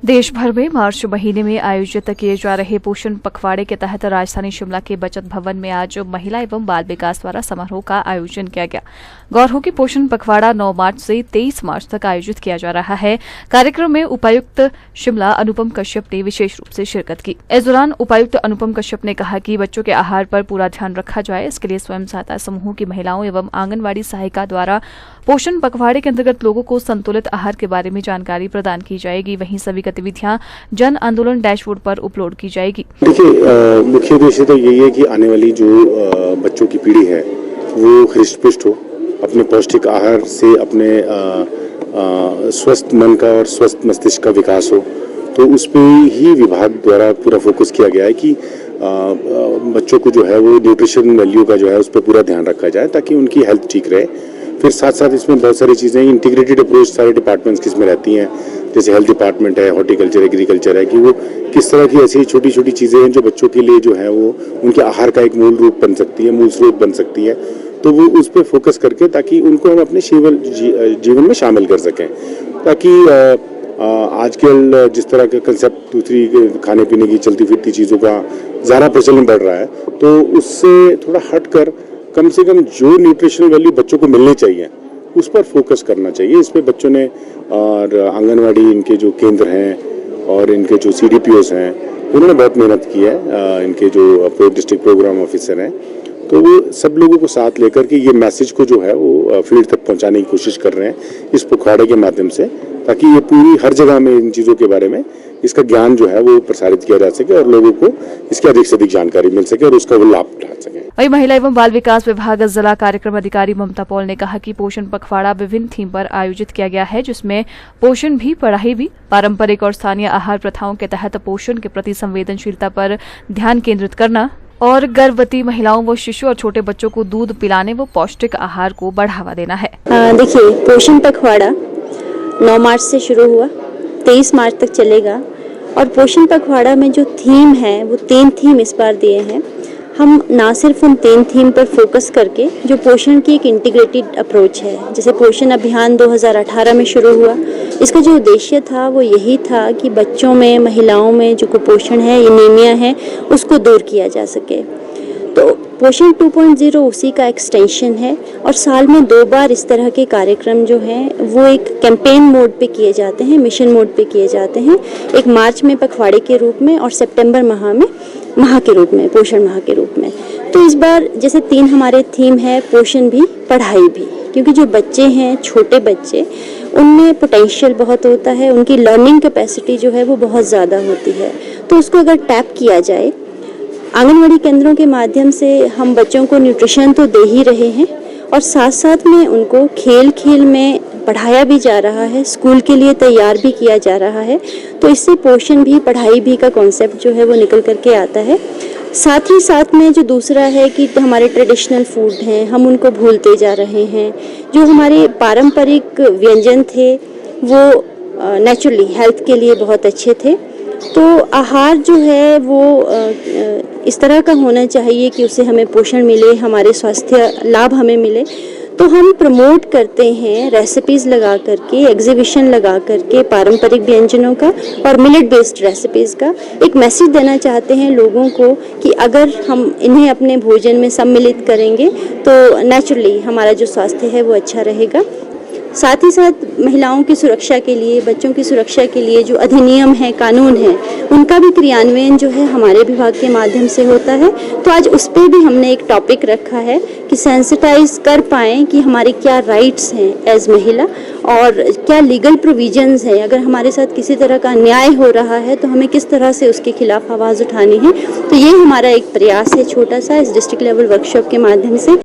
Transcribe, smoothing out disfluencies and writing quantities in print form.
देश भर में मार्च महीने में आयोजित किए जा रहे पोषण पखवाड़े के तहत राजधानी शिमला के बचत भवन में आज महिला एवं बाल विकास द्वारा समारोह का आयोजन किया गया। गौर हो कि पोषण पखवाड़ा 9 मार्च से 23 मार्च तक आयोजित किया जा रहा है। कार्यक्रम में उपायुक्त शिमला अनुपम कश्यप ने विशेष रूप से शिरकत की। इस दौरान उपायुक्त अनुपम कश्यप ने कहा कि बच्चों के आहार पर पूरा ध्यान रखा जाए। इसके लिए स्वयं सहायता समूहों की महिलाओं एवं आंगनबाड़ी सहायिका द्वारा पोषण पखवाड़े के अंतर्गत लोगों को संतुलित आहार के बारे में जानकारी प्रदान की जाएगी। वहीं सभी गतिविधियां जन आंदोलन डैशबोर्ड पर अपलोड की जाएगी। देखिए, मुख्य उद्देश्य तो यही है कि आने वाली जो बच्चों की पीढ़ी है वो हृष्ट-पुष्ट हो, अपने पौष्टिक आहार से अपने स्वस्थ मन का और स्वस्थ मस्तिष्क का विकास हो। तो उस पे ही विभाग द्वारा पूरा फोकस किया गया है कि बच्चों को जो है वो न्यूट्रिशन वैल्यू का जो है उस पर पूरा ध्यान रखा जाए ताकि उनकी हेल्थ ठीक रहे। फिर साथ साथ इसमें बहुत सारी चीज़ें इंटीग्रेटेड अप्रोच सारे डिपार्टमेंट्स की इसमें रहती हैं, जैसे हेल्थ डिपार्टमेंट है, हॉर्टिकल्चर, एग्रीकल्चर है, कि वो किस तरह की ऐसी छोटी छोटी चीज़ें हैं जो बच्चों के लिए जो है वो उनके आहार का एक मूल रूप बन सकती है, मूल स्रोत बन सकती है। तो वो उस पर फोकस करके ताकि उनको हम अपने जीवन में शामिल कर सकें, ताकि आजकल जिस तरह का कंसेप्ट दूसरी खाने पीने की चलती फिरती चीज़ों का ज़्यादा प्रचलन बढ़ रहा है, तो उससे थोड़ा हट कर कम से कम जो न्यूट्रिशनल वैल्यू बच्चों को मिलनी चाहिए उस पर फोकस करना चाहिए। इस पर बच्चों ने और आंगनवाड़ी इनके जो केंद्र हैं और इनके जो CDPOs हैं उन्होंने बहुत मेहनत की है। इनके जो डिस्ट्रिक्ट प्रोग्राम ऑफिसर हैं, तो वो सब लोगों को साथ लेकर के ये मैसेज को जो है वो फील्ड तक पहुंचाने की कोशिश कर रहे हैं इस पखवाड़े के माध्यम से, ताकि ये पूरी हर जगह में इन चीज़ों के बारे में इसका ज्ञान जो है वो प्रसारित किया जा सके और लोगों को इसकी अधिक से अधिक जानकारी मिल सके और उसका वो लाभ उठा सके। वहीं महिला एवं बाल विकास विभाग जिला कार्यक्रम अधिकारी ममता पॉल ने कहा कि पोषण पखवाड़ा विभिन्न थीम पर आयोजित किया गया है, जिसमें पोषण भी, पढ़ाई भी, पारंपरिक और स्थानीय आहार प्रथाओं के तहत पोषण के प्रति संवेदनशीलता पर ध्यान केंद्रित करना और गर्भवती महिलाओं व शिशु और छोटे बच्चों को दूध पिलाने व पौष्टिक आहार को बढ़ावा देना है। देखिए, पोषण पखवाड़ा 9 मार्च से शुरू हुआ, 23 मार्च तक चलेगा और पोषण पखवाड़ा में जो थीम है वो 3 थीम इस बार दिए हैं। हम ना सिर्फ उन 3 थीम पर फोकस करके जो पोषण की एक इंटीग्रेटेड अप्रोच है, जैसे पोषण अभियान 2018 में शुरू हुआ, इसका जो उद्देश्य था वो यही था कि बच्चों में, महिलाओं में जो कुपोषण है, एनीमिया है, उसको दूर किया जा सके। तो पोषण 2.0 उसी का एक्सटेंशन है और साल में 2 बार इस तरह के कार्यक्रम जो हैं वो एक कैंपेन मोड पे किए जाते हैं, मिशन मोड पे किए जाते हैं। एक मार्च में पखवाड़े के रूप में और सितंबर माह में माह के रूप में, पोषण माह के रूप में। तो इस बार जैसे 3 हमारे थीम है, पोषण भी, पढ़ाई भी, क्योंकि जो बच्चे हैं, छोटे बच्चे, उनमें पोटेंशियल बहुत होता है, उनकी लर्निंग कैपेसिटी जो है वो बहुत ज़्यादा होती है। तो उसको अगर टैप किया जाए, आंगनवाड़ी केंद्रों के माध्यम से हम बच्चों को न्यूट्रिशन तो दे ही रहे हैं और साथ साथ में उनको खेल खेल में पढ़ाया भी जा रहा है, स्कूल के लिए तैयार भी किया जा रहा है। तो इससे पोषण भी, पढ़ाई भी का कॉन्सेप्ट जो है वो निकल करके आता है। साथ ही साथ में जो दूसरा है कि हमारे ट्रेडिशनल फूड हैं, हम उनको भूलते जा रहे हैं। जो हमारे पारंपरिक व्यंजन थे वो नेचुरली हेल्थ के लिए बहुत अच्छे थे। तो आहार जो है वो इस तरह का होना चाहिए कि उससे हमें पोषण मिले, हमारे स्वास्थ्य लाभ हमें मिले। तो हम प्रमोट करते हैं रेसिपीज़ लगा करके, एग्जीबिशन लगा करके पारंपरिक व्यंजनों का और मिलेट बेस्ड रेसिपीज़ का एक मैसेज देना चाहते हैं लोगों को कि अगर हम इन्हें अपने भोजन में सम्मिलित करेंगे तो नेचुरली हमारा जो स्वास्थ्य है वो अच्छा रहेगा। साथ ही साथ महिलाओं की सुरक्षा के लिए, बच्चों की सुरक्षा के लिए जो अधिनियम है, कानून है, उनका भी क्रियान्वयन जो है हमारे विभाग के माध्यम से होता है। तो आज उस पर भी हमने एक टॉपिक रखा है कि सेंसिटाइज कर पाएँ कि हमारे क्या राइट्स हैं एज महिला और क्या लीगल प्रोविजंस है। अगर हमारे साथ किसी तरह का अन्याय हो रहा है तो हमें किस तरह से उसके खिलाफ आवाज़ उठानी है। तो ये हमारा एक प्रयास है छोटा सा, इस डिस्ट्रिक्ट लेवल वर्कशॉप के माध्यम से